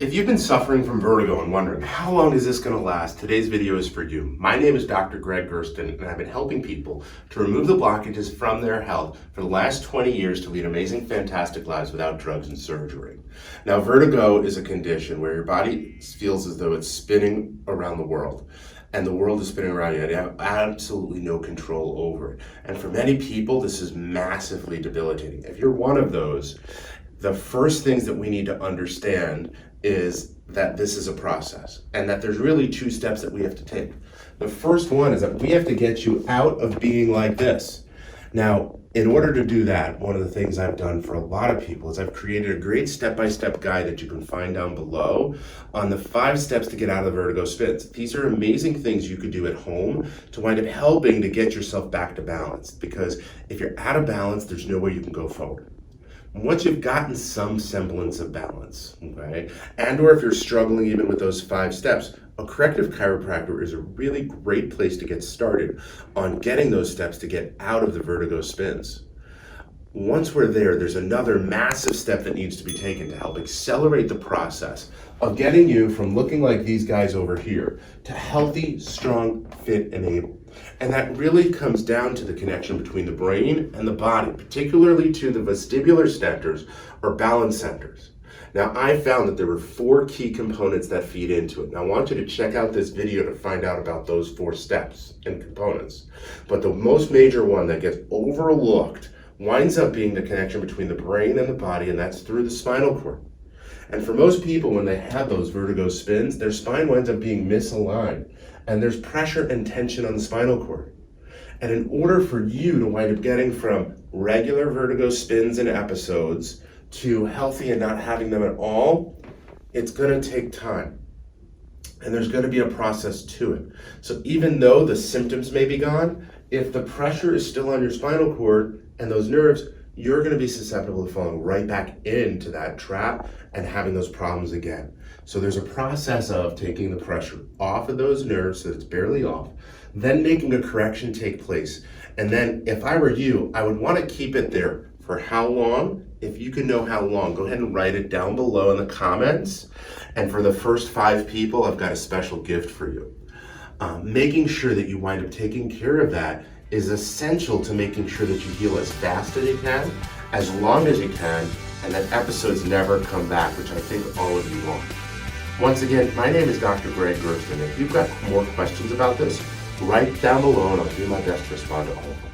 If you've been suffering from vertigo and wondering how long is this going to last, today's video is for you. My name is Dr. Greg Gersten, and I've been helping people to remove the blockages from their health for the last 20 years to lead amazing, fantastic lives without drugs and surgery. Now, vertigo is a condition where your body feels as though it's spinning around the world, and the world is spinning around you, and you have absolutely no control over it. And for many people, this is massively debilitating. If you're one of those, the first things that we need to understand is that this is a process and that there's really two steps that we have to take. The first one is that we have to get you out of being like this. Now, in order to do that, one of the things I've done for a lot of people is I've created a great step-by-step guide that you can find down below on the 5 steps to get out of the vertigo spins. These are amazing things you could do at home to wind up helping to get yourself back to balance, because if you're out of balance, there's no way you can go forward. Once you've gotten some semblance of balance, okay, and or if you're struggling even with those 5 steps, a corrective chiropractor is a really great place to get started on getting those steps to get out of the vertigo spins. Once we're there, there's another massive step that needs to be taken to help accelerate the process of getting you from looking like these guys over here to healthy, strong, fit, and able. And that really comes down to the connection between the brain and the body, particularly to the vestibular centers or balance centers. Now, I found that there were 4 key components that feed into it. Now, I want you to check out this video to find out about those 4 steps and components. But the most major one that gets overlooked winds up being the connection between the brain and the body, and that's through the spinal cord. And for most people, when they have those vertigo spins, their spine winds up being misaligned, and there's pressure and tension on the spinal cord. And in order for you to wind up getting from regular vertigo spins and episodes to healthy and not having them at all, it's going to take time. And there's going to be a process to it. So even though the symptoms may be gone, if the pressure is still on your spinal cord and those nerves, you're going to be susceptible to falling right back into that trap and having those problems again. So there's a process of taking the pressure off of those nerves so that it's barely off, then making a correction take place. And then if I were you, I would want to keep it there for how long? If you can know how long, go ahead and write it down below in the comments. And for the first 5 people, I've got a special gift for you. Making sure that you wind up taking care of that is essential to making sure that you heal as fast as you can, as long as you can, and that episodes never come back, which I think all of you want. Once again, my name is Dr. Greg Gersten. If you've got more questions about this, write down below and I'll do my best to respond to all of them.